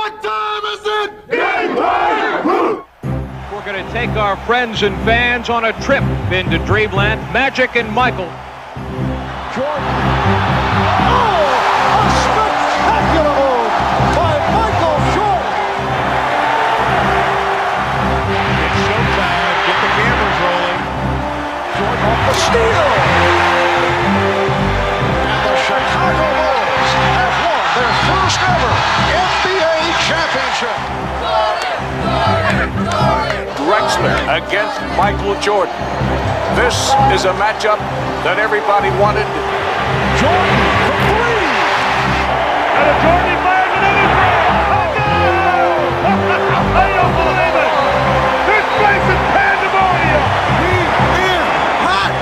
What time is it? Game time! We're going to take our friends and fans on a trip into Dreamland. Magic and Michael. Jordan. Oh, a spectacular move by Michael Jordan. It's showtime. Get the cameras rolling. Jordan off the steal. And the Chicago Bulls have won their first ever NBA championship. Drexler against Michael Jordan. This is a matchup that everybody wanted. Jordan for three. And a Jordan fires another three. Oh, no! I don't believe it. This place is pandemonium. We in hot.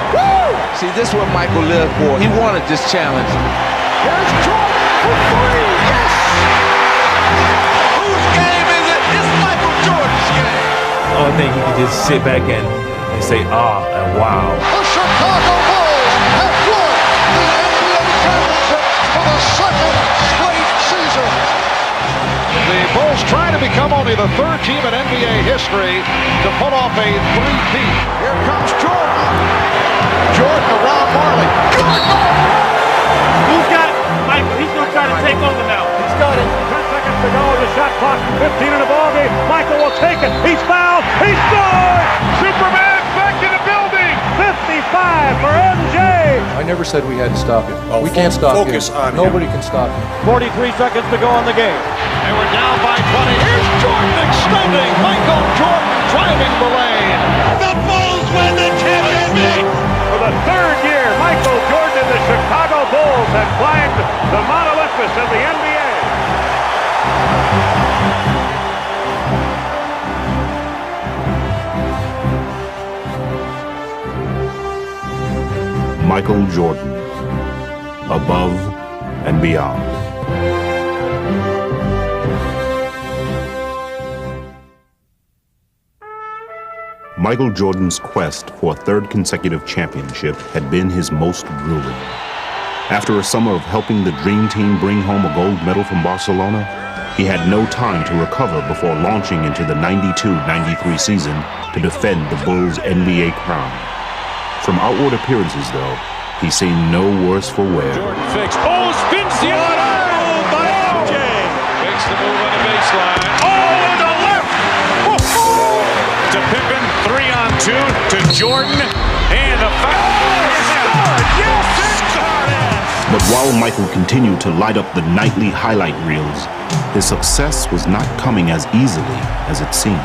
Woo! See, this is what Michael lived for. He wanted this challenge. Here's Jordan for three. Yes! Whose game is it? It's Michael Jordan's game. I think you can just sit back and say, and wow. The Chicago Bulls have won the NBA championship for the second straight season. The Bulls trying to become only the third team in NBA history to pull off a three-peat. Here comes Jordan. Jordan around Marley. Who's got it? Michael, he's going to try to take over now. He's got it. 10 seconds to go. The shot clock, 15 in the ballgame. Michael will take it. He's fouled. He scored! Superman back in the building. 55 for MJ. I never said we had to stop him. We can't stop him. Focus on him. Nobody can stop him. 43 seconds to go in the game. And we're down by 20. Here's Jordan extending. Michael Jordan driving the lane. The Bulls win the championship. For the third year, Michael Jordan and the Chicago Bulls have climbed the Mount Olympus of the NBA. Michael Jordan, above and beyond. Michael Jordan's quest for a third consecutive championship had been his most grueling. After a summer of helping the Dream Team bring home a gold medal from Barcelona, he had no time to recover before launching into the 92-93 season to defend the Bulls' NBA crown. From outward appearances, though, he seemed no worse for wear. Jordan fakes. Oh, spins the other by MJ. Makes the move on the baseline. Oh, to the left. Oh. To Pippen, 3-on-2 to Jordan, and the foul. Yes, But while Michael continued to light up the nightly highlight reels, his success was not coming as easily as it seemed.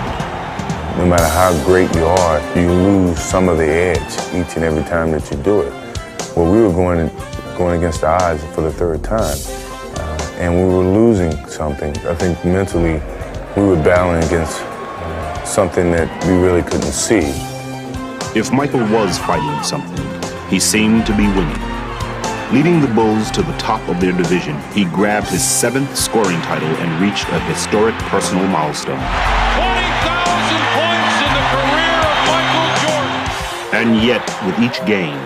No matter how great you are, you lose some of the edge each and every time that you do it. Well, we were going against the odds for the third time, and we were losing something. I think mentally we were battling against something that we really couldn't see. If Michael was fighting something, he seemed to be winning. Leading the Bulls to the top of their division, he grabbed his 7th scoring title and reached a historic personal milestone. 20,000 points in the career of Michael Jordan. And yet, with each game,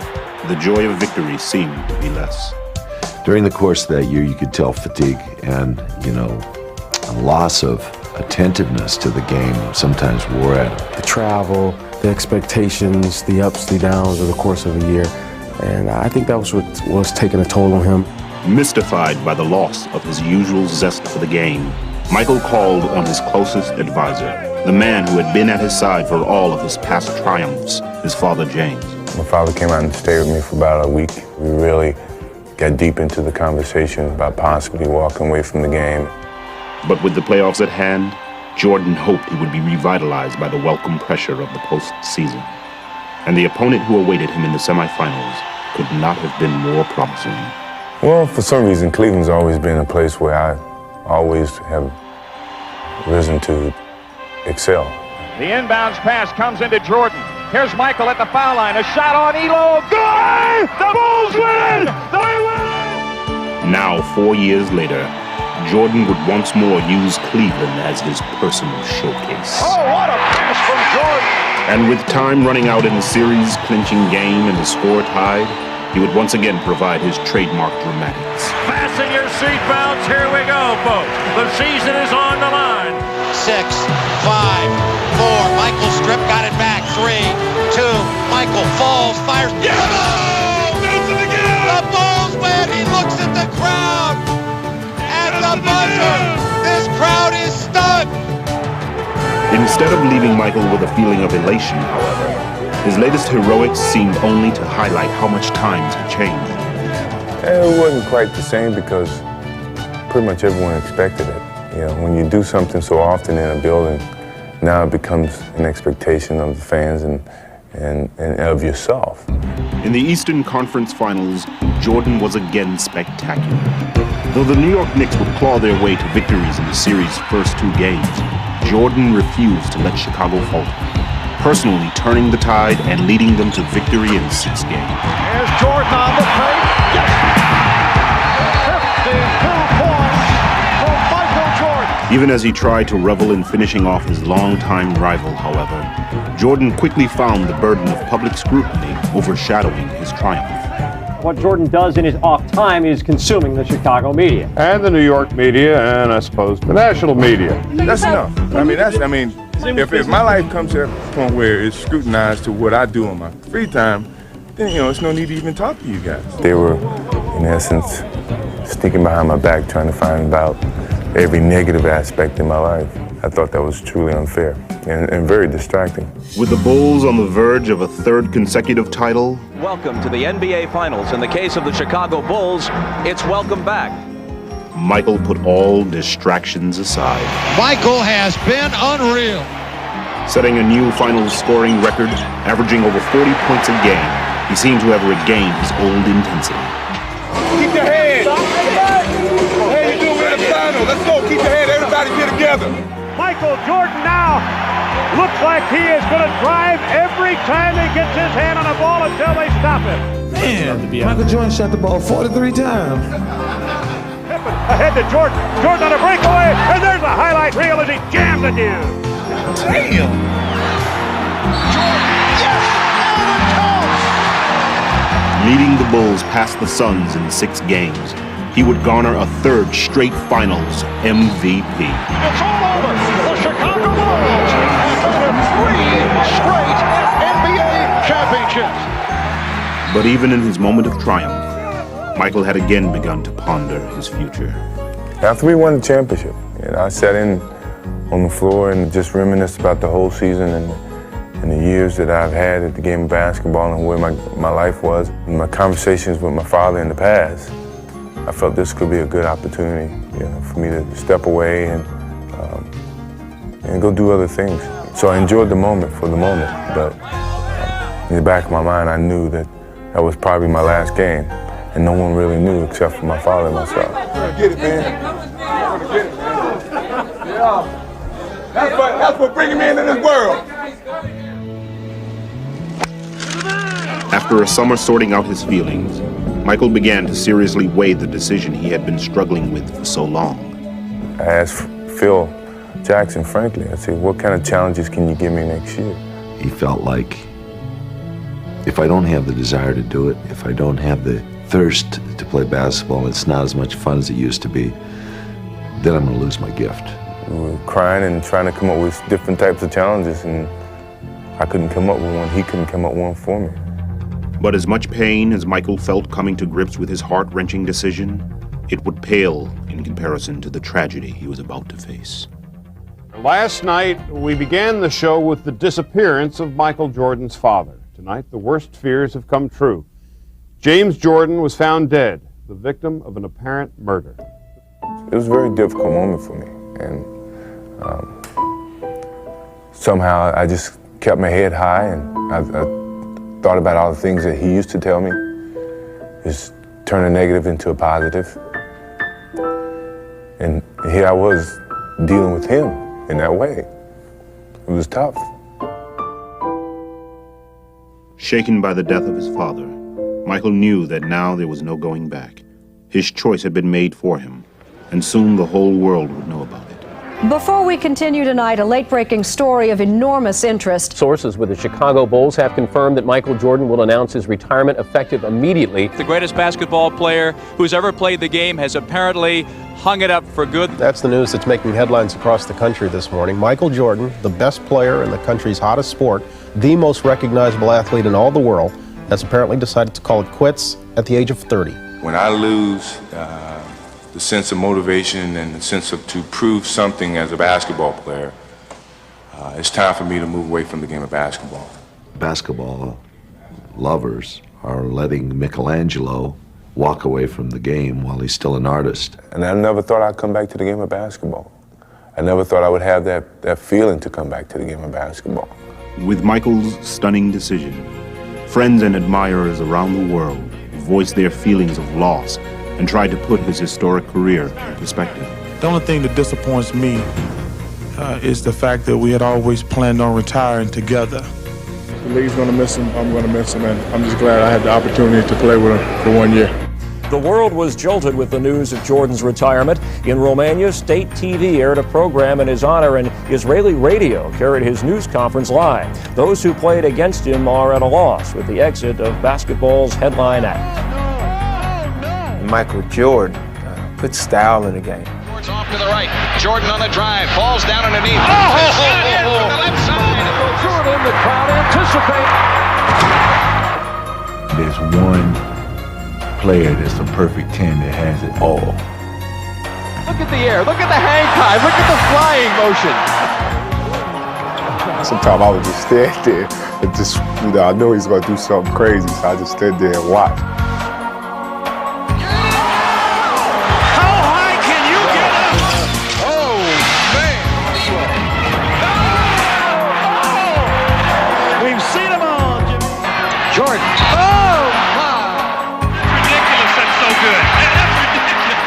the joy of victory seemed to be less. During the course of that year, you could tell fatigue and, a loss of attentiveness to the game sometimes wore at him. The travel, the expectations, the ups, the downs of the course of a year. And I think that was what was taking a toll on him. Mystified by the loss of his usual zest for the game, Michael called on his closest advisor, the man who had been at his side for all of his past triumphs, his father James. My father came out and stayed with me for about a week. We really got deep into the conversation about possibly walking away from the game. But with the playoffs at hand, Jordan hoped he would be revitalized by the welcome pressure of the postseason. And the opponent who awaited him in the semifinals could not have been more promising. Well, for some reason, Cleveland's always been a place where I always have risen to excel. The inbounds pass comes into Jordan. Here's Michael at the foul line. A shot on Elo. Good! The Bulls win! They win! Now, 4 years later, Jordan would once more use Cleveland as his personal showcase. Oh, what a pass from Jordan! And with time running out in the series-clinching game and the score tied, he would once again provide his trademark dramatics. Fasten your seatbelts. Here we go, folks. The season is on the line. 6, 5, 4. Michael Strip got it back. 3, 2. Michael falls, fires. Yeah! Milton again! The Bulls win. He looks at the crowd. At the buzzer. This crowd is stunned. Instead of leaving Michael with a feeling of elation, however, his latest heroics seemed only to highlight how much times had changed. It wasn't quite the same because pretty much everyone expected it. You know, when you do something so often in a building, now it becomes an expectation of the fans and of yourself. In the Eastern Conference Finals, Jordan was again spectacular. Though the New York Knicks would claw their way to victories in the series' first 2 games, Jordan refused to let Chicago falter, personally turning the tide and leading them to victory in 6 games. Here's Jordan on the plate. Yes! 52 points from Michael Jordan. Even as he tried to revel in finishing off his longtime rival, however, Jordan quickly found the burden of public scrutiny overshadowing his triumph. What Jordan does in his off time is consuming the Chicago media. And the New York media, and I suppose the national media. That's enough. If my life comes to a point where it's scrutinized to what I do on my free time, then, it's no need to even talk to you guys. They were, in essence, sneaking behind my back trying to find out every negative aspect in my life. I thought that was truly unfair and very distracting. With the Bulls on the verge of a 3rd consecutive title, welcome to the NBA Finals. In the case of the Chicago Bulls, it's welcome back. Michael put all distractions aside. Michael has been unreal. Setting a new finals scoring record, averaging over 40 points a game, he seemed to have regained his old intensity. Keep your head. Hey, you do in the final. Let's go. Keep your head. Everybody get together. Michael Jordan now looks like he is going to drive every time he gets his hand on a ball until they stop him. Man, Michael Jordan shot the ball 43 times. Pippen ahead to Jordan. Jordan on a breakaway, and there's a highlight reel as he jams it in. Damn. Leading the Bulls past the Suns in 6 games, he would garner a 3rd straight Finals MVP. It's all over. The Chicago Bulls have 3 straight NBA championships. But even in his moment of triumph, Michael had again begun to ponder his future. After we won the championship, I sat in on the floor and just reminisced about the whole season and the years that I've had at the game of basketball and where my life was. And my conversations with my father in the past, I felt this could be a good opportunity, for me to step away and go do other things. So I enjoyed the moment for the moment, but in the back of my mind, I knew that was probably my last game, and no one really knew except for my father and myself. Get it, man. Get it, man. Yeah. That's what bringing me into this world. After a summer sorting out his feelings, Michael began to seriously weigh the decision he had been struggling with for so long. I asked Phil Jackson, frankly, I said, what kind of challenges can you give me next year? He felt like if I don't have the desire to do it, if I don't have the thirst to play basketball, it's not as much fun as it used to be, then I'm going to lose my gift. We were crying and trying to come up with different types of challenges, and I couldn't come up with one. He couldn't come up with one for me. But as much pain as Michael felt coming to grips with his heart-wrenching decision, it would pale in comparison to the tragedy he was about to face. Last night, we began the show with the disappearance of Michael Jordan's father. Tonight, the worst fears have come true. James Jordan was found dead, the victim of an apparent murder. It was a very difficult moment for me, and somehow I just kept my head high, and I thought about all the things that he used to tell me, just turn a negative into a positive. And here I was dealing with him in that way. It was tough. Shaken by the death of his father, Michael knew that now there was no going back. His choice had been made for him, and soon the whole world would know about it. Before we continue tonight, a late-breaking story of enormous interest. Sources with the Chicago Bulls have confirmed that Michael Jordan will announce his retirement effective immediately. The greatest basketball player who's ever played the game has apparently hung it up for good. That's the news that's making headlines across the country this morning. Michael Jordan, the best player in the country's hottest sport, the most recognizable athlete in all the world, has apparently decided to call it quits at the age of 30. When I lose the sense of motivation and the sense of to prove something as a basketball player, it's time for me to move away from the game of basketball. Basketball lovers are letting Michelangelo walk away from the game while he's still an artist. And I never thought I'd come back to the game of basketball. I never thought I would have that feeling to come back to the game of basketball. With Michael's stunning decision, friends and admirers around the world voiced their feelings of loss and tried to put his historic career in perspective. The only thing that disappoints me is the fact that we had always planned on retiring together. The league's going to miss him, I'm going to miss him, and I'm just glad I had the opportunity to play with him for 1 year. The world was jolted with the news of Jordan's retirement. In Romania, state TV aired a program in his honor, and Israeli radio carried his news conference live. Those who played against him are at a loss with the exit of basketball's headline act. Michael Jordan put style in the game. Jordan's off to the right. Jordan on the drive. Falls down underneath. From the left side. Jordan, the crowd anticipate. There's one player that's a perfect 10 that has it all. Look at the air. Look at the hang time. Look at the flying motion. Sometimes I would just stand there and just, I know he's going to do something crazy, so I just stand there and watch. How high can you get up? Oh, man. We've seen them all. Jordan. Oh, my. Ridiculous. That's so good. That's ridiculous.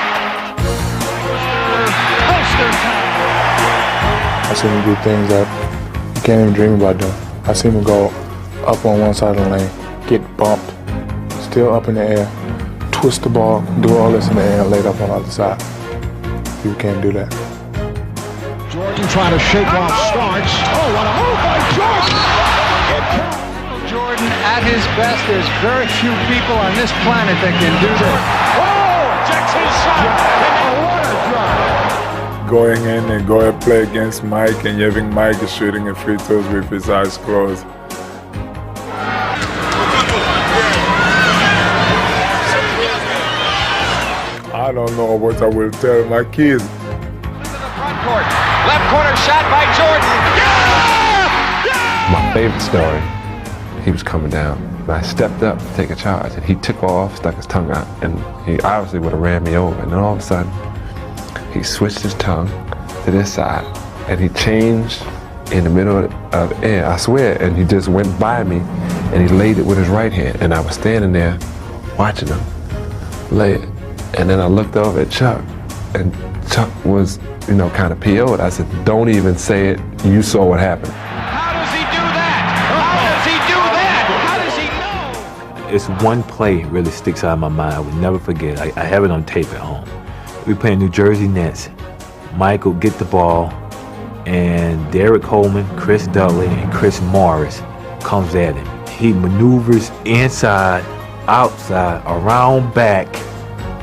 Poster time. I seen him do things that you can't even dream about doing. I seen him go up on one side of the lane, get bumped, still up in the air, twist the ball, do all this in the air, and lay it up on the other side. You can't do that. Jordan trying to shake off Starks. Oh, what a move by Jordan! Jordan at his best. There's very few people on this planet that can do this. Oh, Jackson shot! And what a drive! Going in and go and play against Mike, and having Mike is shooting a free throws with his eyes closed. I don't know what I will tell my kids. Front court. Left corner shot by Jordan. My favorite story, he was coming down. And I stepped up to take a charge, and he took off, stuck his tongue out, and he obviously would have ran me over. And then all of a sudden, he switched his tongue to this side, and he changed in the middle of the air, I swear, and he just went by me, and he laid it with his right hand. And I was standing there watching him lay it. And then I looked over at Chuck, and Chuck was, kind of PO'd. I said, don't even say it. You saw what happened. How does he do that? How does he do that? How does he know? It's one play that really sticks out of my mind. I would never forget. I have it on tape at home. We play New Jersey Nets. Michael get the ball, and Derek Coleman, Chris Dudley, and Chris Morris comes at him. He maneuvers inside, outside, around, back.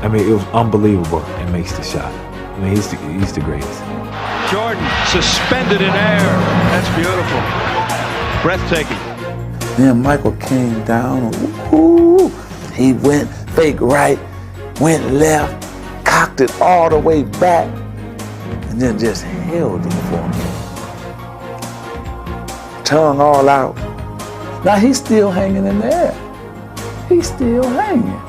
I mean, it was unbelievable, and makes the shot. I mean, he's the greatest. Jordan suspended in air. That's beautiful. Breathtaking. Then Michael came down. Woo-hoo. He went fake right, went left, cocked it all the way back, and then just held it for me. Tongue all out. Now he's still hanging in there. He's still hanging.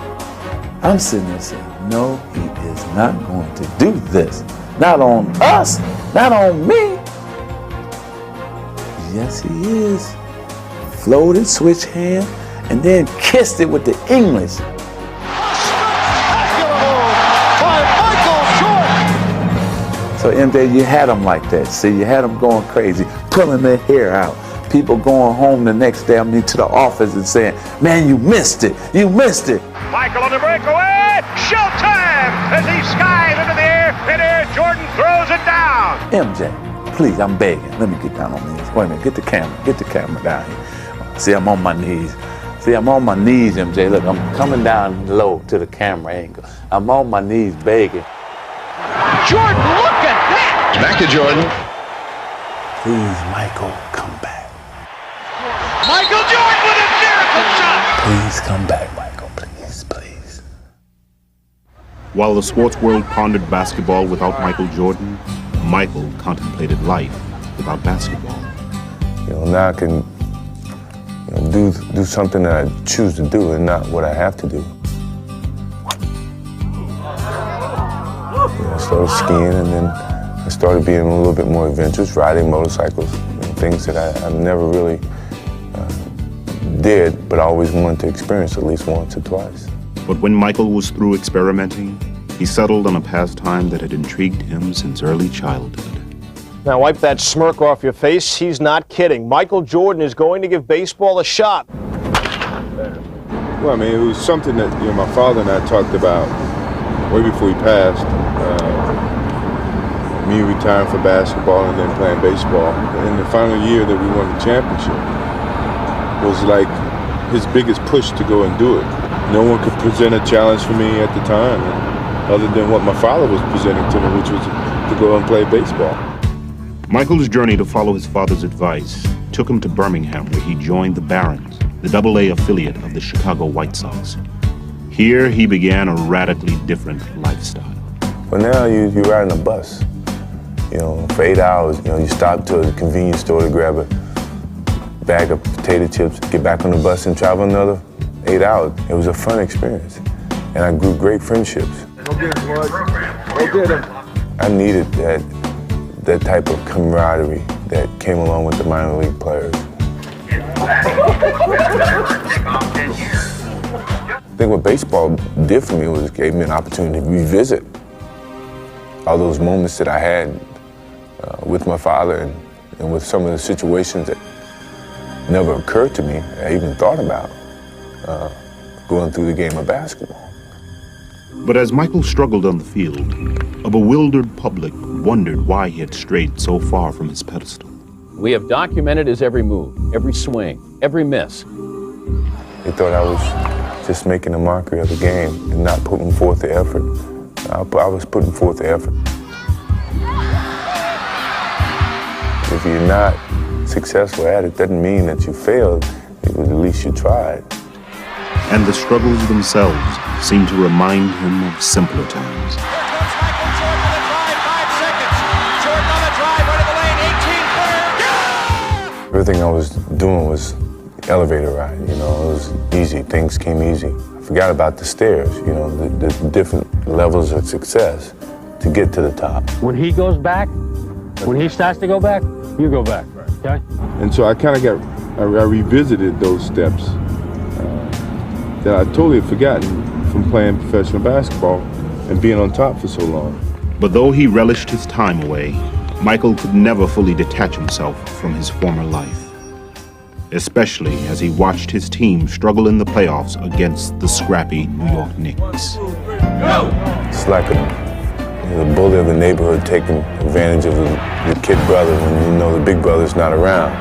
I'm sitting there saying, no, he is not going to do this. Not on us, not on me. Yes, he is. Floated, switch hand, and then kissed it with the English. So MJ, you had him like that. See, you had him going crazy, pulling their hair out. People going home the next day, to the office and saying, man, you missed it. You missed it. Michael on the breakaway. Showtime as he skies into the air. Jordan throws it down. MJ, please, I'm begging. Let me get down on these. Wait a minute, get the camera down here. See, I'm on my knees. See, I'm on my knees, MJ. Look, I'm coming down low to the camera angle. I'm on my knees begging. Jordan, look at that! Back to Jordan. Please, Michael, come back. Michael Jordan with a miracle shot! Please come back, Michael. Please, please. While the sports world pondered basketball without Michael Jordan, Michael contemplated life without basketball. Now I can do something that I choose to do and not what I have to do. I started skiing, and then I started being a little bit more adventurous, riding motorcycles, things that I never really did, but I always wanted to experience at least once or twice. But when Michael was through experimenting, he settled on a pastime that had intrigued him since early childhood. Now wipe that smirk off your face. He's not kidding. Michael Jordan is going to give baseball a shot. Well, I mean, it was something that my father and I talked about way before he passed. Me retiring for basketball and then playing baseball. In the final year that we won the championship was like his biggest push to go and do it. No one could present a challenge for me at the time, other than what my father was presenting to me, which was to go and play baseball. Michael's journey to follow his father's advice took him to Birmingham, where he joined the Barons, the AA affiliate of the Chicago White Sox. Here he began a radically different lifestyle. Well, now you ride in a bus. For 8 hours, you stop to a convenience store to grab a bag of potato chips, get back on the bus and travel another 8 hours. It was a fun experience, and I grew great friendships. Go get him, boys. Go get him. I needed that type of camaraderie that came along with the minor league players. I think what baseball did for me was it gave me an opportunity to revisit all those moments that I had with my father and with some of the situations that never occurred to me, I even thought about going through the game of basketball. But as Michael struggled on the field, a bewildered public wondered why he had strayed so far from his pedestal. We have documented his every move, every swing, every miss. They thought I was just making a mockery of the game and not putting forth the effort. I was putting forth the effort. If you're not successful at it, doesn't mean that you failed. At least you tried. And the struggles themselves seemed to remind him of simpler times. Everything I was doing was elevator ride, it was easy, things came easy. I forgot about the stairs, the different levels of success to get to the top. When he goes back, when he starts to go back, you go back, okay? And so I kind of I revisited those steps that I totally had forgotten from playing professional basketball and being on top for so long. But though he relished his time away, Michael could never fully detach himself from his former life, especially as he watched his team struggle in the playoffs against the scrappy New York Knicks. It's like the bully of the neighborhood taking advantage of the kid brother when the big brother's not around.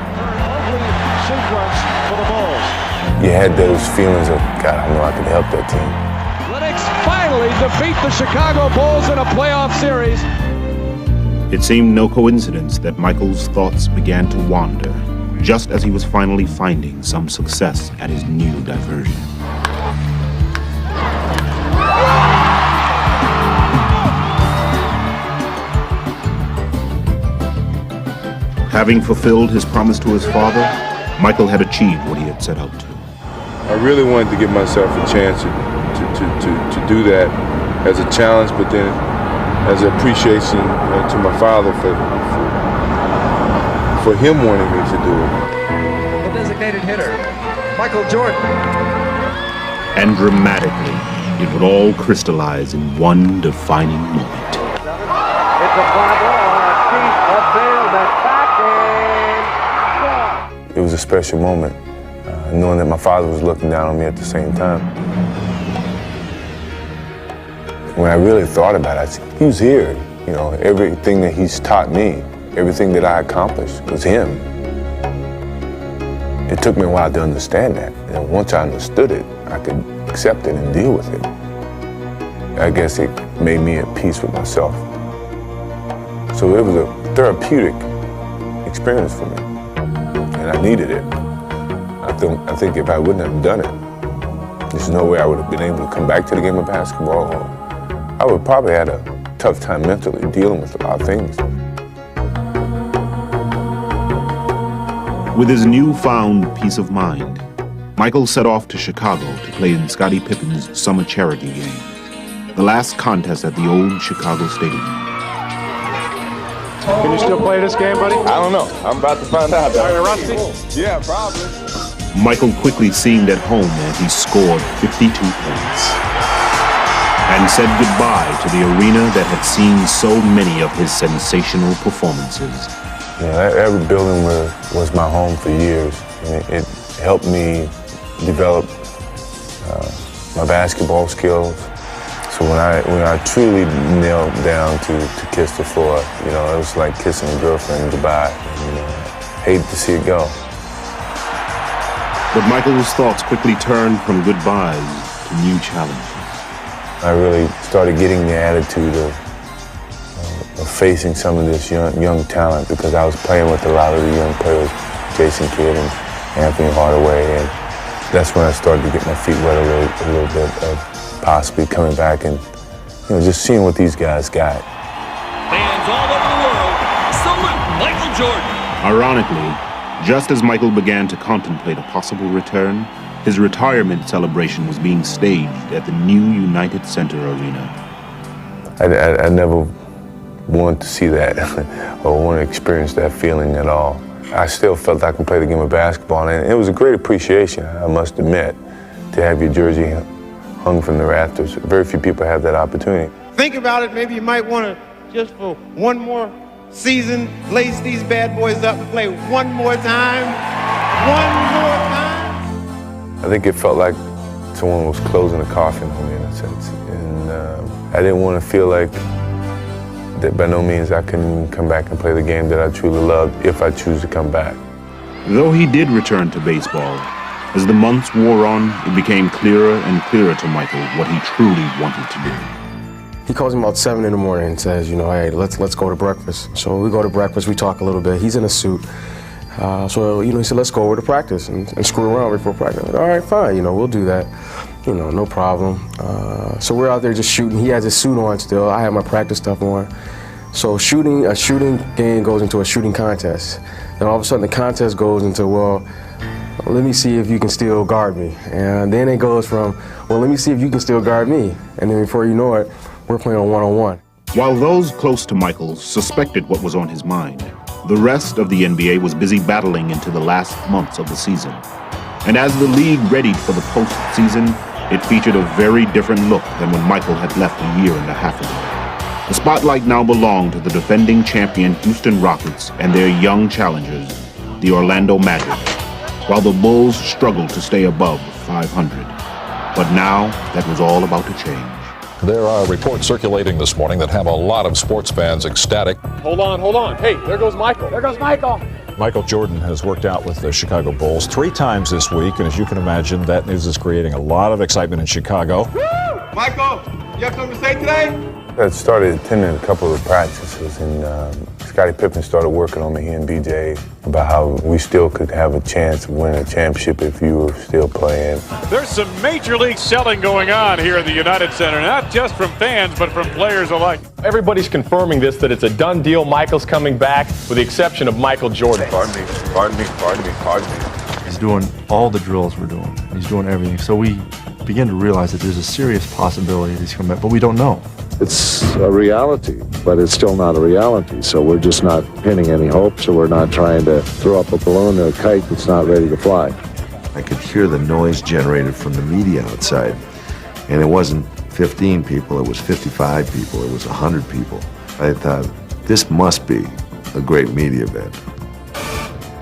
You had those feelings of, God, I know I can help that team. Lennox finally defeat the Chicago Bulls in a playoff series. It seemed no coincidence that Michael's thoughts began to wander just as he was finally finding some success at his new diversion. Having fulfilled his promise to his father, Michael had achieved what he had set out to. I really wanted to give myself a chance to do that as a challenge, but then as an appreciation to my father for him wanting me to do it. The designated hitter, Michael Jordan. And dramatically, it would all crystallize in one defining moment. It's a fly ball, deep upfield, that's back and It was a special moment, knowing that my father was looking down on me at the same time. When I really thought about it, he was here. You know, everything that he's taught me, everything that I accomplished was him. It took me a while to understand that. And once I understood it, I could accept it and deal with it. I guess it made me at peace with myself. So it was a therapeutic experience for me, and I needed it. I think if I wouldn't have done it, there's no way I would have been able to come back to the game of basketball. I would probably had a tough time mentally dealing with a lot of things. With his newfound peace of mind, Michael set off to Chicago to play in Scottie Pippen's summer charity game, the last contest at the old Chicago Stadium. Can you still play this game, buddy? I don't know. I'm about to find out. Are you rusty? Yeah, probably. Michael quickly seemed at home as he scored 52 points and said goodbye to the arena that had seen so many of his sensational performances. Yeah, every building was my home for years. And it helped me develop my basketball skills. So when I truly knelt down to kiss the floor, you know, it was like kissing a girlfriend goodbye. And, hated to see it go. But Michael's thoughts quickly turned from goodbyes to new challenges. I really started getting the attitude of facing some of this young talent because I was playing with a lot of the young players, Jason Kidd and Anthony Hardaway, and that's when I started to get my feet wet a little bit of possibly coming back and just seeing what these guys got. Fans all over the world, salute Michael Jordan. Ironically, just as Michael began to contemplate a possible return, his retirement celebration was being staged at the new United Center Arena. I never wanted to see that or want to experience that feeling at all. I still felt I could play the game of basketball, and it was a great appreciation, I must admit, to have your jersey hung from the rafters. Very few people have that opportunity. Think about it, maybe you might want to, just for one more season, lace these bad boys up and play one more time. One more time. I think it felt like someone was closing a coffin on me in a sense. And I didn't want to feel like that by no means I can come back and play the game that I truly love if I choose to come back. Though he did return to baseball, as the months wore on, it became clearer and clearer to Michael what he truly wanted to do. He calls me about 7 in the morning and says, hey, let's go to breakfast. So we go to breakfast, we talk a little bit. He's in a suit. So he said, let's go over to practice and screw around before practice. Like, all right, fine, we'll do that. No problem. So we're out there just shooting. He has his suit on still. I have my practice stuff on. So a shooting game goes into a shooting contest. Then all of a sudden the contest goes into, well, let me see if you can still guard me. And then it goes from, well, let me see if you can still guard me. And then before you know it, we're playing on one-on-one. While those close to Michael suspected what was on his mind, the rest of the NBA was busy battling into the last months of the season. And as the league readied for the postseason, it featured a very different look than when Michael had left a year and a half ago. The spotlight now belonged to the defending champion Houston Rockets and their young challengers, the Orlando Magic, while the Bulls struggled to stay above 500. But now, that was all about to change. There are reports circulating this morning that have a lot of sports fans ecstatic. Hold on. Hey, there goes Michael. There goes Michael. Michael Jordan has worked out with the Chicago Bulls 3 times this week, and as you can imagine, that news is creating a lot of excitement in Chicago. Woo! Michael, you have something to say today? I started attending a couple of practices, and Scottie Pippen started working on me, he and BJ, about how we still could have a chance of winning a championship if you were still playing. There's some major league selling going on here in the United Center, not just from fans, but from players alike. Everybody's confirming this, that it's a done deal. Michael's coming back, with the exception of Michael Jordan. Pardon me. He's doing all the drills we're doing. He's doing everything. So we begin to realize that there's a serious possibility that he's coming back, but we don't know. It's a reality, but it's still not a reality. So we're just not pinning any hopes, or we're not trying to throw up a balloon or a kite that's not ready to fly. I could hear the noise generated from the media outside, and it wasn't 15 people, it was 55 people, it was 100 people. I thought, this must be a great media event.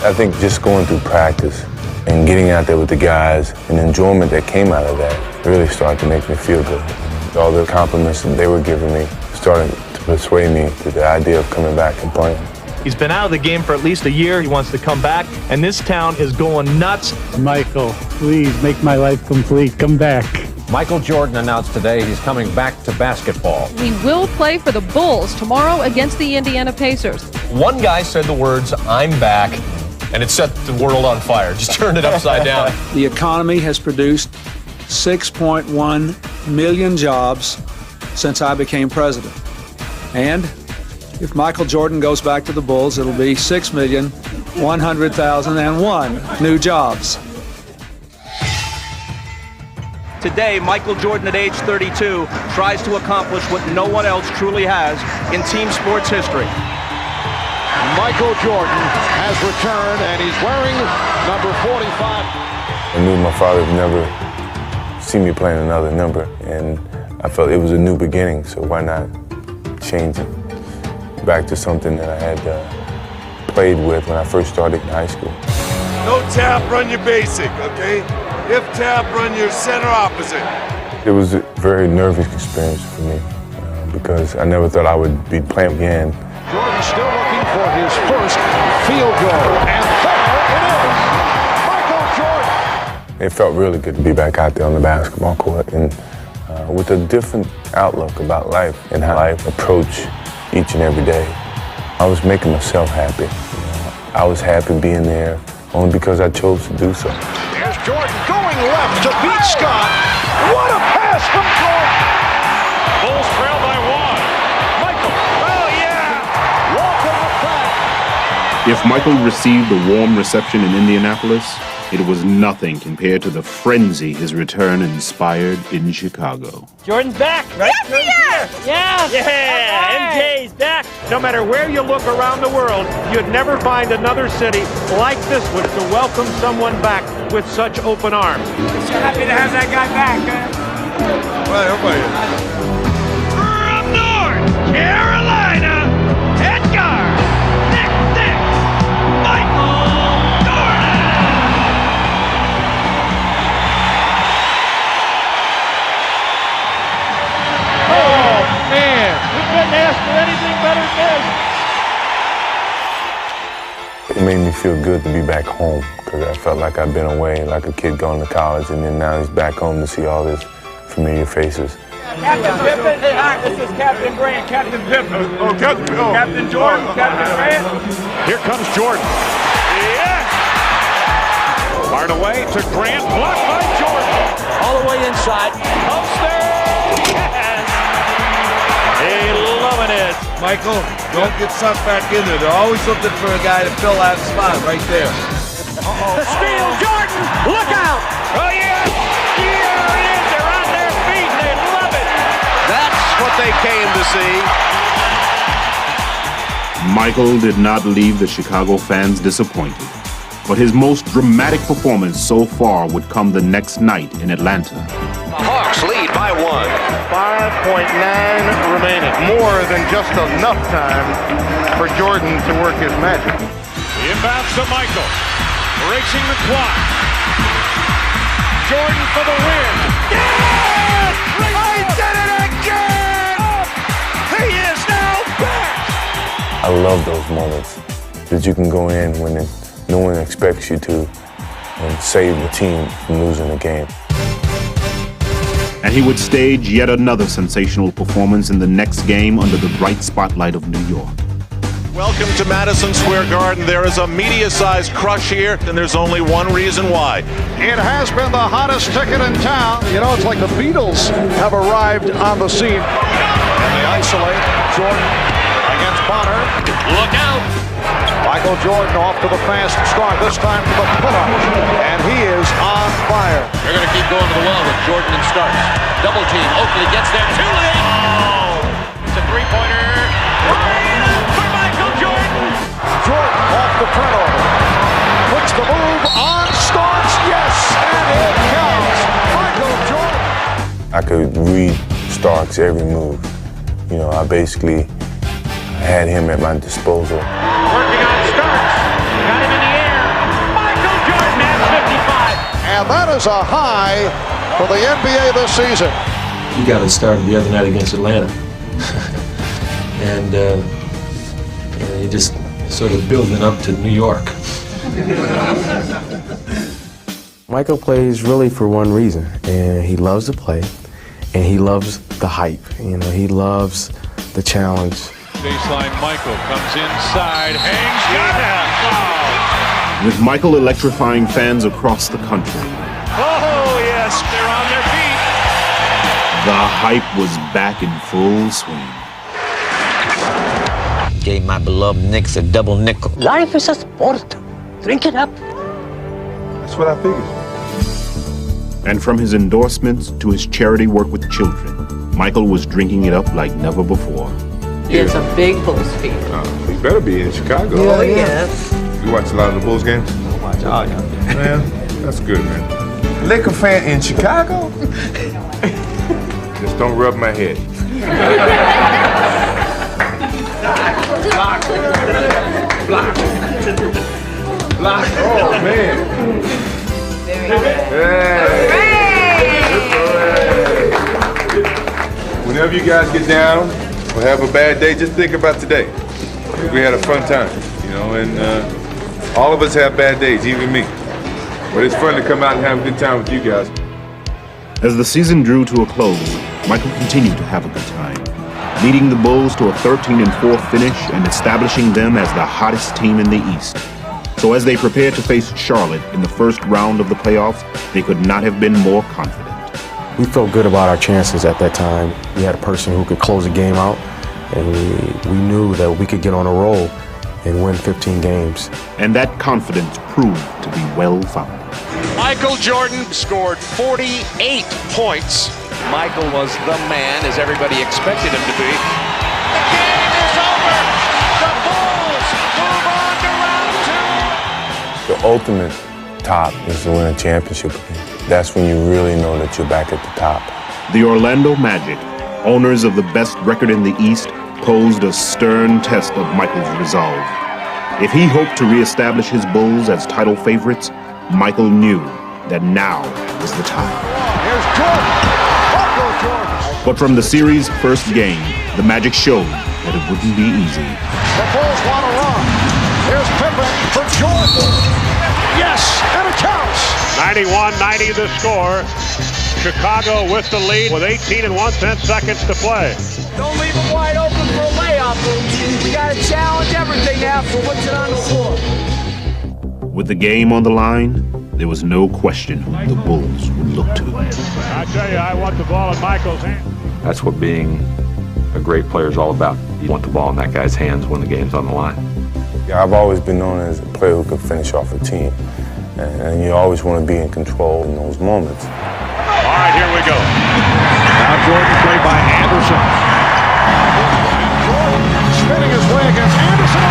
I think just going through practice and getting out there with the guys and the enjoyment that came out of that really started to make me feel good. All the compliments that they were giving me started to persuade me to the idea of coming back and playing. He's been out of the game for at least a year. He wants to come back, and this town is going nuts. Michael, please make my life complete. Come back. Michael Jordan announced today he's coming back to basketball. He will play for the Bulls tomorrow against the Indiana Pacers. One guy said the words, "I'm back," and it set the world on fire. Just turned it upside down. The economy has produced 6.1 million jobs since I became president. And if Michael Jordan goes back to the Bulls, it'll be 6,100,001 new jobs. Today, Michael Jordan, at age 32, tries to accomplish what no one else truly has in team sports history. Michael Jordan has returned, and he's wearing number 45. I knew my father would never see me playing another number, and I felt it was a new beginning, so why not change it back to something that I had played with when I first started in high school. No tap, run your basic, okay? If tap, run your center opposite. It was a very nervous experience for me because I never thought I would be playing again. Jordan still looking for his first field goal, and there it is! Michael Jordan! It felt really good to be back out there on the basketball court and with a different outlook about life and how I approach each and every day. I was making myself happy. I was happy being there only because I chose to do so. There's Jordan going left to beat Scott. What a pass from Jordan! Bulls trail by one. Michael, oh yeah! Walking the back. If Michael received a warm reception in Indianapolis, it was nothing compared to the frenzy his return inspired in Chicago. Jordan's back, right? Yes, Yeah! Yeah! MJ's back! No matter where you look around the world, you'd never find another city like this one to welcome someone back with such open arms. So happy to have that guy back, man. Right, everybody. From North Carolina, Edgar, Nick, Michael Jordan! Oh, man, we couldn't ask for anything better than this. It made me feel good to be back home because I felt like I'd been away, like a kid going to college, and then now he's back home to see all these familiar faces. Captain Pippen, this is Captain Grant, Captain Pippen. Oh, Captain. Oh. Captain Jordan, Captain Grant. Here comes Jordan. Yes! Fired away to Grant, blocked by Jordan. All the way inside. Upstairs! Yes! He loving it. Michael, don't get sucked back in there. They're always looking for a guy to fill that spot right there. The steal, Jordan! Look out! Oh, yes! Here it is! They're on their feet. They love it. That's what they came to see. Michael did not leave the Chicago fans disappointed, but his most dramatic performance so far would come the next night in Atlanta. The Hawks lead by 1. 5.9 remaining. More than just enough time for Jordan to work his magic. The inbounds to Michael, racing the clock. Jordan for the win. Yes! I did it again! He is now back! I love those moments that you can go in when no one expects you to and save the team from losing the game. And he would stage yet another sensational performance in the next game under the bright spotlight of New York. Welcome to Madison Square Garden. There is a media-sized crush here, and there's only one reason why. It has been the hottest ticket in town. You know, it's like the Beatles have arrived on the scene. And they isolate Jordan against Bonner. Look out! Michael Jordan off to the fast start, this time to the pull-up, and he is on fire. They're going to keep going to the well with Jordan and Starks. Double team. Oakley gets there. Too late. Oh! It's a three-pointer. For Michael Jordan. Jordan off the turnover. Puts the move on Starks. Yes, and it counts. Michael Jordan. I could read Starks' every move. You know, I basically had him at my disposal. Working on Starks. Got him in the air. Michael Jordan at 55. And that is a high for the NBA this season. You got it started the other night against Atlanta. and you're just sort of building up to New York. Michael plays really for one reason, and he loves to play, and he loves the hype. You know, he loves the challenge. Baseline Michael comes inside, hangs, got it! With Michael electrifying fans across the country, Oh, yes, they're on their feet. the hype was back in full swing. Gave my beloved Knicks a double nickel. Life is a sport. Drink it up. That's what I figured. And from his endorsements to his charity work with children, Michael was drinking it up like never before. It's a big Bulls fan. He better be in Chicago. Oh, yes. You watch a lot of the Bulls games? I watch all y'all. Man, that's good, man. Laker fan in Chicago? Just don't rub my head. Block. Oh, man. Whenever you guys get down or have a bad day, just think about today. We had a fun time, you know, and all of us have bad days, even me. But it's fun to come out and have a good time with you guys. As the season drew to a close, Michael continued to have a good time, leading the Bulls to a 13-4 finish and establishing them as the hottest team in the East. So as they prepared to face Charlotte in the first round of the playoffs, they could not have been more confident. We felt good about our chances at that time. We had a person who could close the game out, and we knew that we could get on a roll and win 15 games. And that confidence proved to be well-founded. Michael Jordan scored 48 points. Michael was the man, as everybody expected him to be. The game is over. The Bulls move on to round two. The ultimate top is to win a championship again. That's when you really know that you're back at the top. The Orlando Magic, owners of the best record in the East, posed a stern test of Michael's resolve. If he hoped to reestablish his Bulls as title favorites, Michael knew that now was the time. Here's Jordan. Michael Jordan. But from the series' first game, the Magic showed that it wouldn't be easy. The Bulls want to run. Here's Pippen for Jordan. Yes, and it counts. 91-90 the score. Chicago with the lead with 18 and 1/10 seconds to play. Don't leave them wide open for a layup. We got to challenge everything now for what's on the floor. With the game on the line, there was no question who the Bulls would look to. I tell you, I want the ball in Michael's hand. That's what being a great player is all about. You want the ball in that guy's hands when the game's on the line. Yeah, I've always been known as a player who could finish off a team. And you always want to be in control in those moments. All right, here we go. Now Jordan played by Anderson. Jordan spinning his way against Anderson.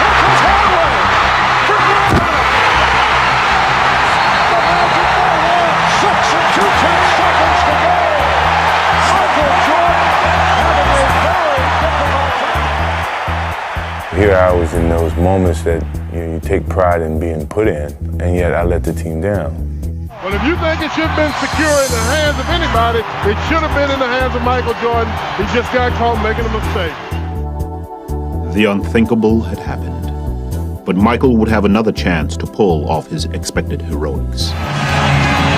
Here comes Hardaway. For Griffin. The Magic by 1. 6 and 2/10 seconds to go. Michael Jordan having a very difficult time. Here I was in those moments that you take pride in being put in, and yet I let the team down. Well, if you think it should have been secure in the hands of anybody, it should have been in the hands of Michael Jordan. He just got caught making a mistake. The unthinkable had happened, but Michael would have another chance to pull off his expected heroics.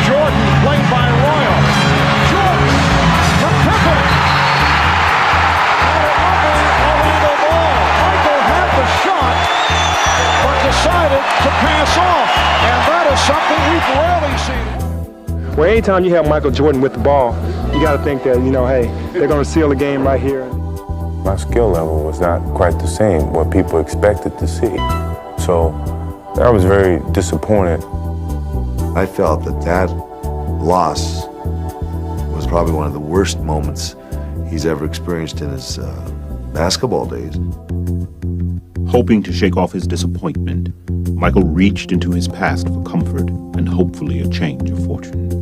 Jordan played by Royal. Jordan for Pippen. Orlando ball. Michael had the shot, but decided to pass off, and that is something we've rarely seen. Well, anytime you have Michael Jordan with the ball, you got to think that, hey, they're going to seal the game right here. My skill level was not quite the same, what people expected to see. So I was very disappointed. I felt that loss was probably one of the worst moments he's ever experienced in his basketball days. Hoping to shake off his disappointment, Michael reached into his past for comfort and hopefully a change of fortune.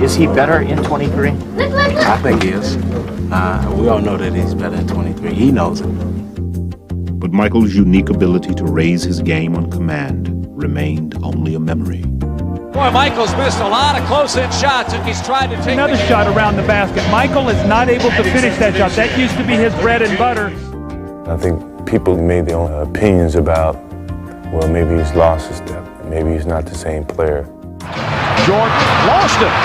Is he better in 23? I think he is. We all know that he's better in 23. He knows it. But Michael's unique ability to raise his game on command remained only a memory. Boy, Michael's missed a lot of close-in shots, and he's tried to take another shot around the basket. Michael is not able to finish that shot. That used to be his bread and butter. I think people made their own opinions about, well, maybe he's lost his step. Maybe he's not the same player. Jordan lost it.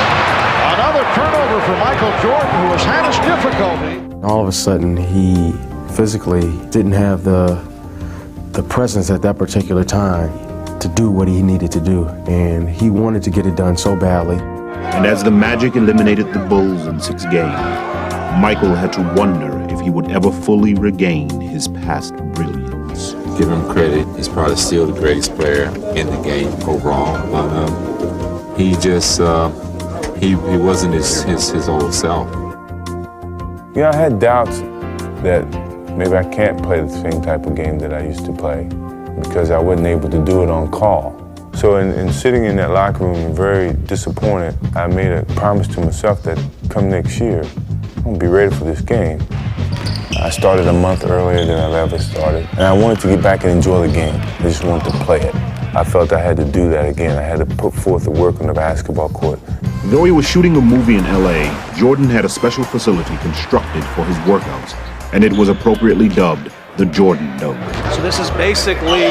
Another turnover for Michael Jordan, who has had his difficulty. All of a sudden, he physically didn't have the presence at that particular time to do what he needed to do, and he wanted to get it done so badly. And as the Magic eliminated the Bulls in 6 games, Michael had to wonder if he would ever fully regain his past brilliance. Give him credit. He's probably still the greatest player in the game overall. He just he wasn't his old self. Yeah, I had doubts that maybe I can't play the same type of game that I used to play because I wasn't able to do it on call. So in sitting in that locker room, very disappointed, I made a promise to myself that come next year, I'm gonna be ready for this game. I started a month earlier than I've ever started, and I wanted to get back and enjoy the game. I just wanted to play it. I felt I had to do that again. I had to put forth the work on the basketball court. Though he was shooting a movie in LA, Jordan had a special facility constructed for his workouts, and it was appropriately dubbed the Jordan Dome. So this is basically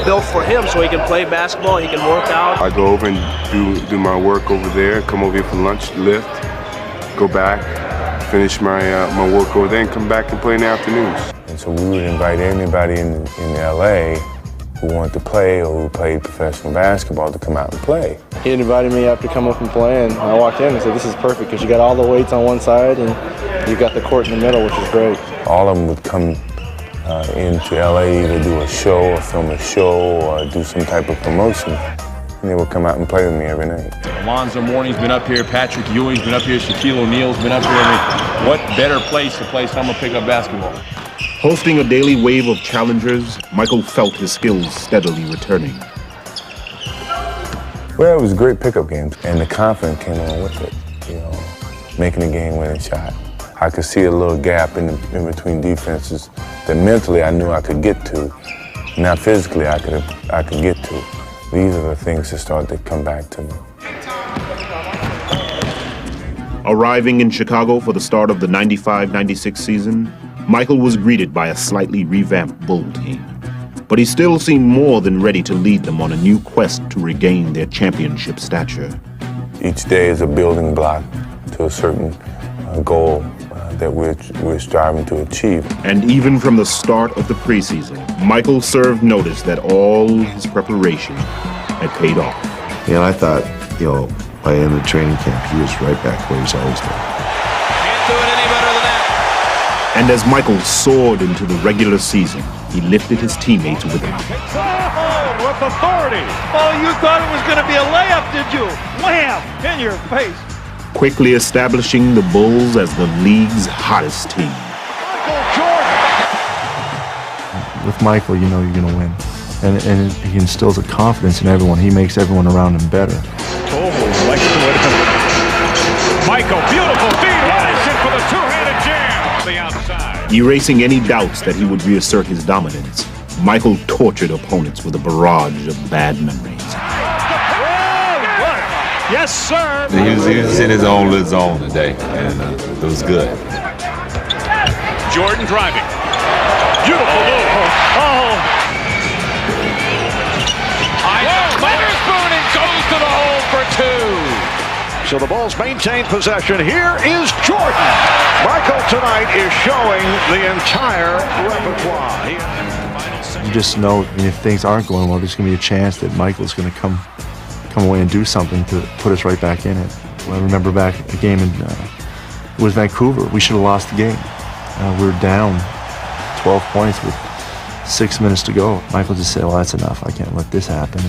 built for him so he can play basketball, he can work out. I go over and do my work over there, come over here for lunch, lift, go back, finish my work over there, and come back and play in the afternoons. And so we would invite anybody in LA who wanted to play or who played professional basketball to come out and play. He invited me after come up and play, and I walked in and said, this is perfect because you got all the weights on one side and you got the court in the middle, which is great. All of them would come into LA either do a show or film a show or do some type of promotion, and they would come out and play with me every night. Alonzo Mourning's been up here, Patrick Ewing's been up here, Shaquille O'Neal's been up here. I mean, what better place to play summer pickup basketball? Hosting a daily wave of challengers, Michael felt his skills steadily returning. Well, it was great pickup games, and the confidence came along with it, you know, making a game-winning shot. I could see a little gap in between defenses that mentally I knew I could get to, not physically I could get to. These are the things that started to come back to me. Arriving in Chicago for the start of the 95-96 season, Michael was greeted by a slightly revamped Bull team. But he still seemed more than ready to lead them on a new quest to regain their championship stature. Each day is a building block to a certain goal that we're striving to achieve. And even from the start of the preseason, Michael served notice that all his preparation had paid off. And I thought, by the end of training camp, he was right back where he's always been. Can't do it any better than that. And as Michael soared into the regular season, he lifted his teammates with him. With authority. Oh, you thought it was going to be a layup, did you? Wham! In your face. Quickly establishing the Bulls as the league's hottest team. With Michael, you know you're going to win. And he instills a confidence in everyone. He makes everyone around him better. Michael, beautiful feed. Robinson for the two-handed jam on the outside. Erasing any doubts that he would reassert his dominance, Michael tortured opponents with a barrage of bad memories. Yes, sir. He was in his own little zone today, and it was good. Jordan driving. Beautiful move. Witherspoon, and goes to the hole for two. So the Bulls maintain possession. Here is Jordan. Michael tonight is showing the entire repertoire. You just know if things aren't going well, there's going to be a chance that Michael's going to come away and do something to put us right back in it. I remember back a game in it was Vancouver. We should have lost the game. We were down 12 points with 6 minutes to go. Michael just said, well, that's enough. I can't let this happen.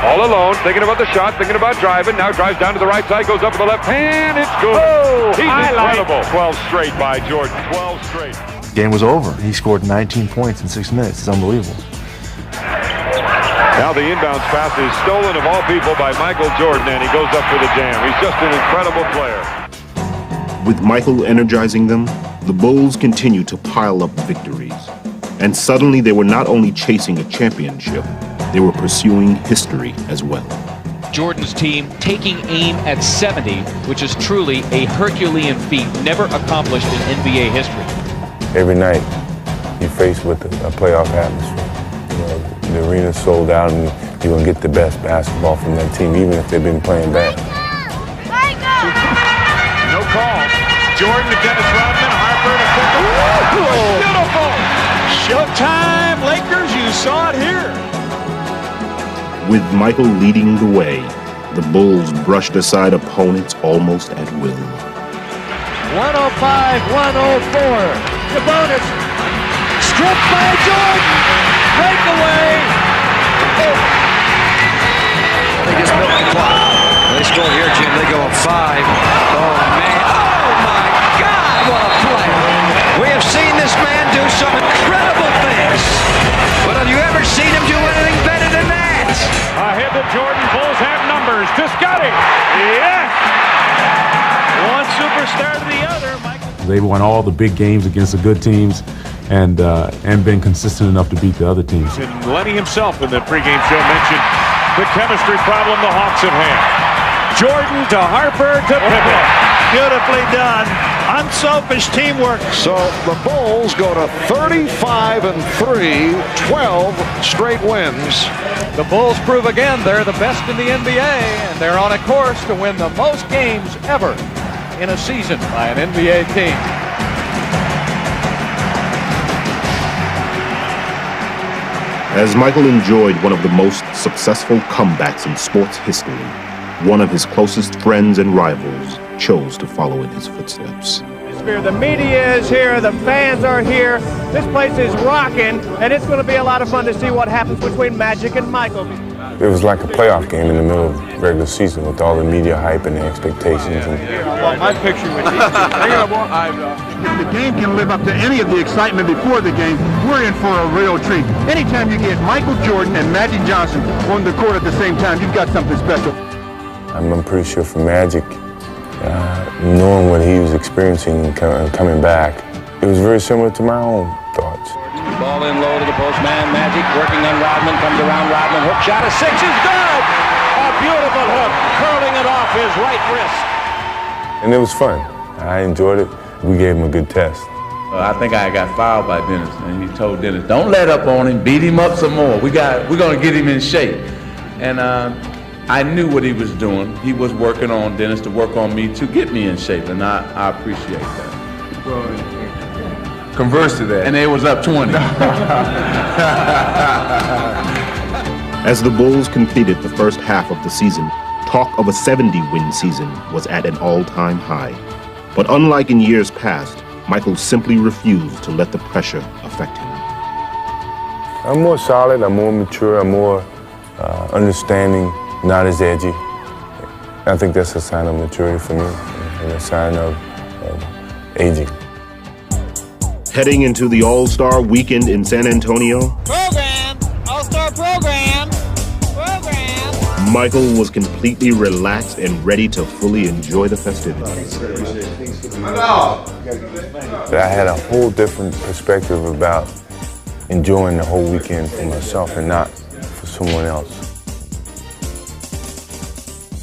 All alone, thinking about the shot, thinking about driving. Now drives down to the right side, goes up with the left hand. It's good. Oh, he's incredible. 12 straight by Jordan. 12 straight. The game was over. He scored 19 points in 6 minutes. It's unbelievable. Now the inbounds pass is stolen of all people by Michael Jordan, and he goes up for the jam. He's just an incredible player. With Michael energizing them, the Bulls continued to pile up victories. And suddenly they were not only chasing a championship, they were pursuing history as well. Jordan's team taking aim at 70, which is truly a Herculean feat never accomplished in NBA history. Every night, you're faced with a playoff atmosphere. You know, the arena's sold out, and you're going to get the best basketball from that team, even if they've been playing bad. No call. Jordan to Dennis Rodman, Harper to Pippen. Beautiful! Showtime, Lakers, you saw it here. With Michael leading the way, the Bulls brushed aside opponents almost at will. 105-104. Sabonis stripped by Jordan. Breakaway. They just milk the clock. They score here, Jim. They go up 5. Oh, man. Oh, my God. What a play. We have seen this man do some incredible things. But have you ever seen him do anything better than that? Ahead to Jordan. Bulls have numbers. To Scotty. Yes. One superstar to the other. They've won all the big games against the good teams and been consistent enough to beat the other teams. And Lenny himself in the pregame show mentioned the chemistry problem the Hawks have had. Jordan to Harper to Pippen. Beautifully done. Unselfish teamwork. So the Bulls go to 35-3, 12 straight wins. The Bulls prove again they're the best in the NBA, and they're on a course to win the most games ever in a season by an NBA team. As Michael enjoyed one of the most successful comebacks in sports history, one of his closest friends and rivals chose to follow in his footsteps. The media is here, the fans are here, this place is rocking, and it's going to be a lot of fun to see what happens between Magic and Michael. It was like a playoff game in the middle of regular season with all the media hype and the expectations. I want my picture with you. If the game can live up to any of the excitement before the game, we're in for a real treat. Anytime you get Michael Jordan and Magic Johnson on the court at the same time, you've got something special. I'm pretty sure for Magic, knowing what he was experiencing and coming back, it was very similar to my own thoughts. Ball in low to the postman. Magic working on Rodman. Comes around Rodman. Hook shot of 6 is good. A beautiful hook, curling it off his right wrist. And it was fun. I enjoyed it. We gave him a good test. I think I got fouled by Dennis, and he told Dennis, "Don't let up on him. Beat him up some more. We're gonna get him in shape." And I knew what he was doing. He was working on Dennis to work on me to get me in shape, and I appreciate that. Converse to that. And it was up 20. As the Bulls completed the first half of the season, talk of a 70-win season was at an all-time high. But unlike in years past, Michael simply refused to let the pressure affect him. I'm more solid, I'm more mature, I'm more understanding, not as edgy. I think that's a sign of maturity for me and a sign of aging. Heading into the All-Star weekend in San Antonio, All-Star program. Michael was completely relaxed and ready to fully enjoy the festivities. I had a whole different perspective about enjoying the whole weekend for myself and not for someone else.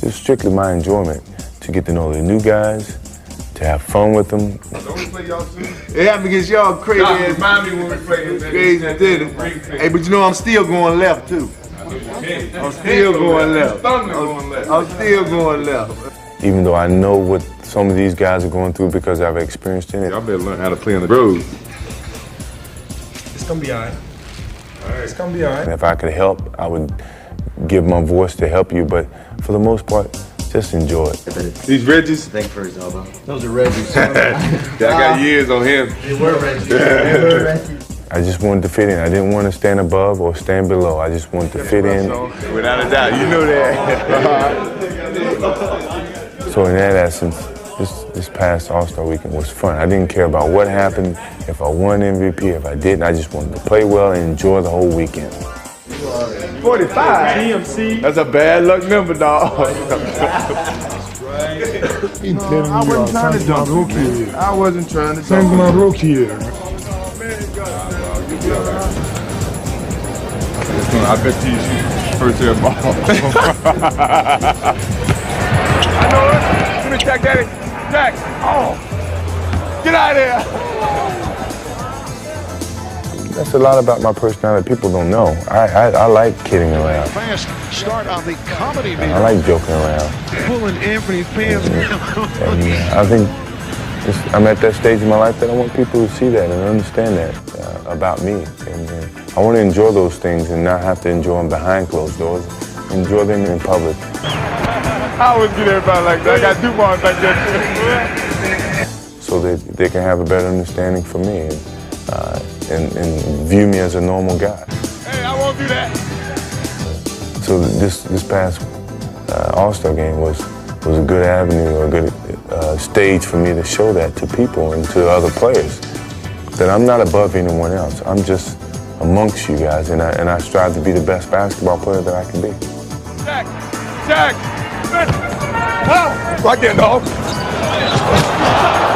It's strictly my enjoyment to get to know the new guys, to have fun with them. It happened against y'all crazy ass. Remind me when we played crazy, did it? Hey, but you know I'm still going left too. I'm still going left. I'm still going left. Even though I know what some of these guys are going through because I've experienced in it. Y'all better learn how to play on the road. It's gonna be all right. It's gonna be all right. And if I could help, I would give my voice to help you, but for the most part, just enjoy it. These Reggies? Thank for his elbow. Those are Reggies. I got years on him. They were Reggies. I just wanted to fit in. I didn't want to stand above or stand below. I just wanted to fit in. Without a doubt, you know that. So in that essence, this past All-Star weekend was fun. I didn't care about what happened, if I won MVP, if I didn't. I just wanted to play well and enjoy the whole weekend. 45. TMC. That's a bad luck number, dog. I wasn't trying to dunk rookie. I wasn't trying to Send my rookie. I bet you. First air ball. I know it. Give me Jack, Daddy. Jack. Oh. Get out of here. That's a lot about my personality people don't know. I like kidding around. Fast start on the comedy meter. I like joking around. Pulling Anthony's pants down. And I think I'm at that stage in my life that I want people to see that and understand that about me. And I want to enjoy those things and not have to enjoy them behind closed doors. Enjoy them in public. I always get everybody like that. I got DuPont back there. So that they can have a better understanding for me and view me as a normal guy. Hey, I won't do that. So this past All-Star game was a good avenue, a good stage for me to show that to people and to other players, that I'm not above anyone else. I'm just amongst you guys, and I strive to be the best basketball player that I can be. Jack! Jack! Oh! Right there, dog.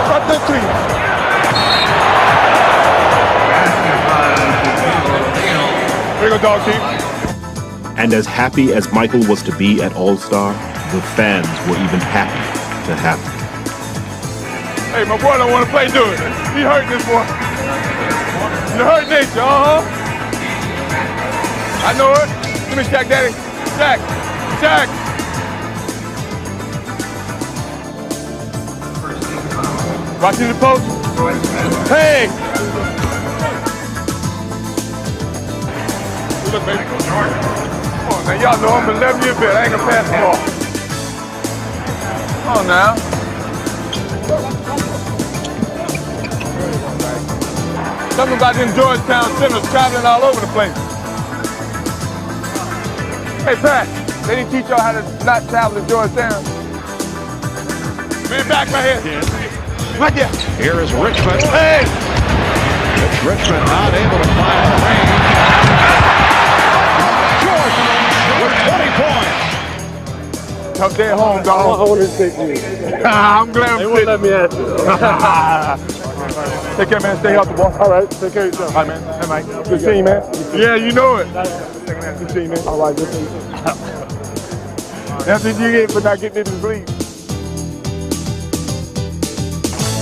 Right there, clean. There you go, dog team. And as happy as Michael was to be at All-Star, the fans were even happy to have him. Hey, my boy don't want to play, do it. He hurting this boy. You hurt nature, I know it. Give me Jack, Daddy. Jack. Jack. Watching the post. Hey. Look, baby. Come on, man. Y'all know I'm 11 years old. I ain't gonna pass the ball. Come on now. Something about them Georgetown Simmons traveling all over the place. Hey, Pat, they didn't teach y'all how to not travel to Georgetown. Man, back right here. Right there. Here is Richmond. Hey! It's Richmond not able to find the range. Jordan with 20 points. Tough day at home, dog. I want to take you. I'm glad I'm They won't let me ask you. Take care, man. Stay healthy, boy. All right, take care of yourself. All right, man. Hey, Mike. Good seeing you, man. Yeah, you know it. Good seeing you, man. All right, good seeing you. That's what you get for not getting into the league.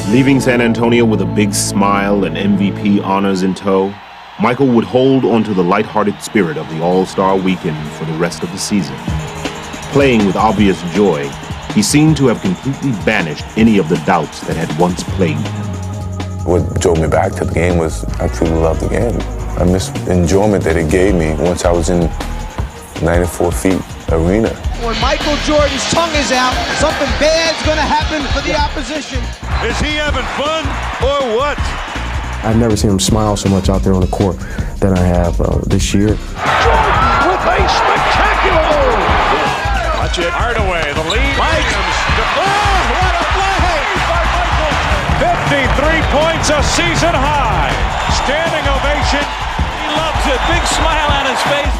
Leaving San Antonio with a big smile and MVP honors in tow, Michael would hold onto the lighthearted spirit of the All-Star weekend for the rest of the season. Playing with obvious joy, he seemed to have completely banished any of the doubts that had once plagued him. What drove me back to the game was I truly loved the game. I missed the enjoyment that it gave me once I was in 94 feet arena. When Michael Jordan's tongue is out, something bad's going to happen for the opposition. Is he having fun or what? I've never seen him smile so much out there on the court than I have this year. Jordan with a spectacular move. Watch it. Hardaway, the lead. Williams. Oh, what a play by Michael. 53 points, a season high. Standing ovation. He loves it. Big smile on his face.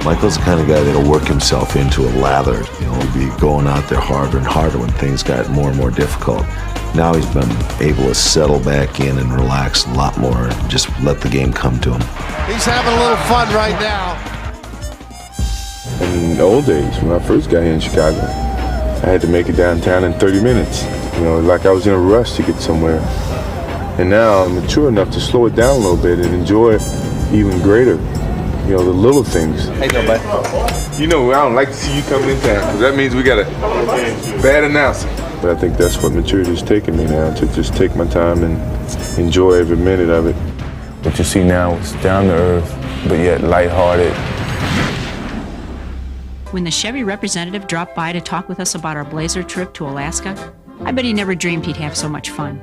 Michael's the kind of guy that'll work himself into a lather. He'll be going out there harder and harder when things got more and more difficult. Now he's been able to settle back in and relax a lot more and just let the game come to him. He's having a little fun right now. In the old days, when I first got here in Chicago, I had to make it downtown in 30 minutes. You know, like I was in a rush to get somewhere. And now I'm mature enough to slow it down a little bit and enjoy it even greater. You know, the little things. Hey, no, buddy. You know, I don't like to see you coming in town, because that means we got a bad announcer. But I think that's what maturity has taken me now, to just take my time and enjoy every minute of it. What you see now is down to earth, but yet lighthearted. When the Chevy representative dropped by to talk with us about our Blazer trip to Alaska, I bet he never dreamed he'd have so much fun.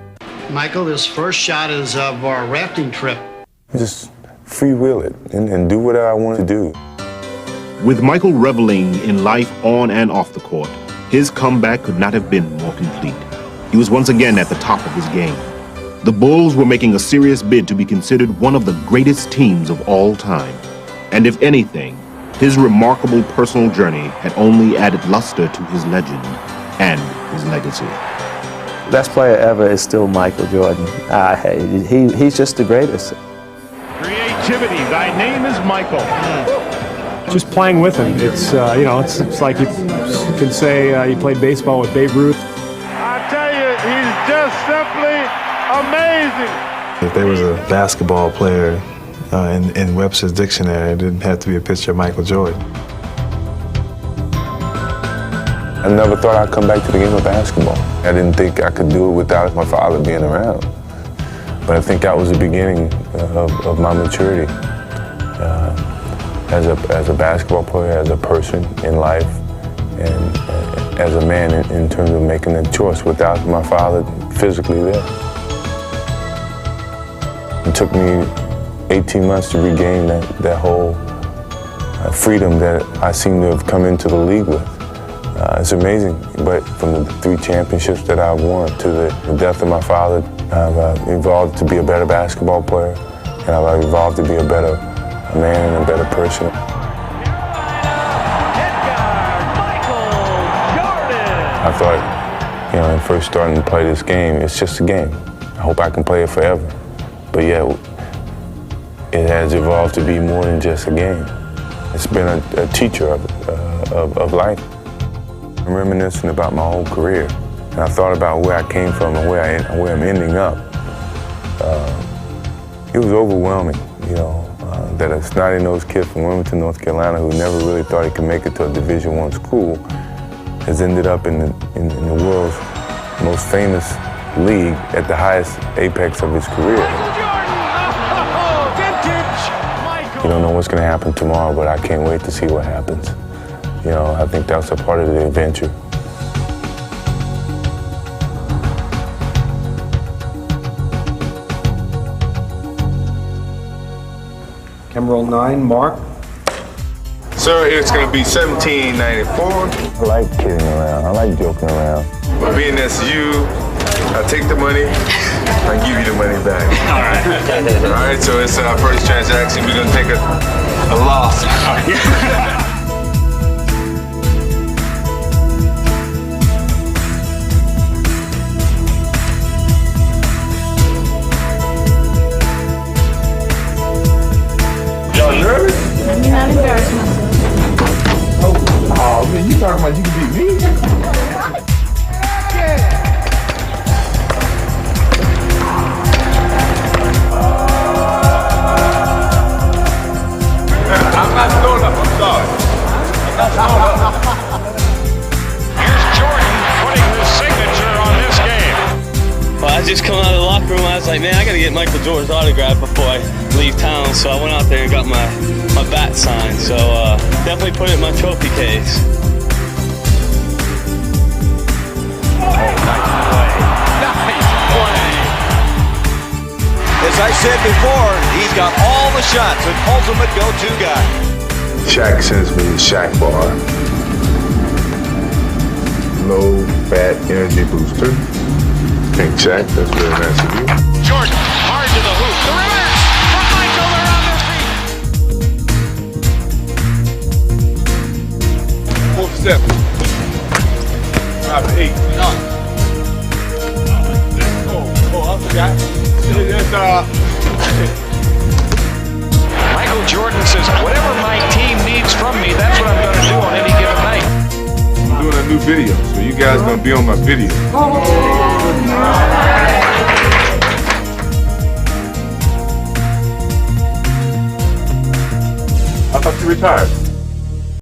Michael, this first shot is of our rafting trip. Just freewheel it and do what I want to do. With Michael reveling in life on and off the court, his comeback could not have been more complete. He was once again at the top of his game. The Bulls were making a serious bid to be considered one of the greatest teams of all time. And if anything, his remarkable personal journey had only added luster to his legend and his legacy. Best player ever is still Michael Jordan. He's just the greatest. Creativity. Thy name is Michael. Just playing with him. It's it's like you could say you played baseball with Babe Ruth. I tell you, he's just simply amazing. If there was a basketball player in Webster's dictionary, it didn't have to be a picture of Michael Jordan. I never thought I'd come back to the game of basketball. I didn't think I could do it without my father being around. But I think that was the beginning of my maturity as a basketball player, as a person in life, and as a man in terms of making a choice without my father physically there. It took me 18 months to regain that whole freedom that I seem to have come into the league with. It's amazing, but from the 3 championships that I've won to the death of my father, I've evolved to be a better basketball player, and I've evolved to be a better man and a better person. I thought, when first starting to play this game, it's just a game. I hope I can play it forever. But yeah, it has evolved to be more than just a game. It's been a teacher of life. I'm reminiscing about my whole career, and I thought about where I came from and where I'm ending up. It was overwhelming, that a snotty-nosed kid from Wilmington, North Carolina, who never really thought he could make it to a Division I school, has ended up in the world's most famous league at the highest apex of his career. You don't know what's going to happen tomorrow, but I can't wait to see what happens. I think that's a part of the adventure. Camera roll 9, Mark. Sir, it's going to be $17.94. I like kidding around. I like joking around. But being that's you, I take the money, I give you the money back. All right. All right, so it's our first transaction. We're going to take a loss. Y'all nervous? I'm not embarrassed myself. Oh man, you talking about you can beat me? I'm not throwing up, I'm sorry. I'm not throwing up. Here's Jordan putting his signature on this game. Well, I just come out of the locker room, I was like, man, I gotta get Michael Jordan's autograph before I leave town, so I went out there and got my bat signed, so definitely put it in my trophy case. As I said before, he's got all the shots, an ultimate go-to guy. Shaq sends me the Shaq bar. Low fat energy booster. Thank Shaq, that's very nice of you. Jordan, hard to the hoop. The reverse from Michael, they're on their feet. 4 for 7. 5 for 8. I forgot. Michael Jordan says, whatever my team needs from me, that's what I'm going to do on any given night. I'm doing a new video, so you guys going to be on my video. I thought you retired.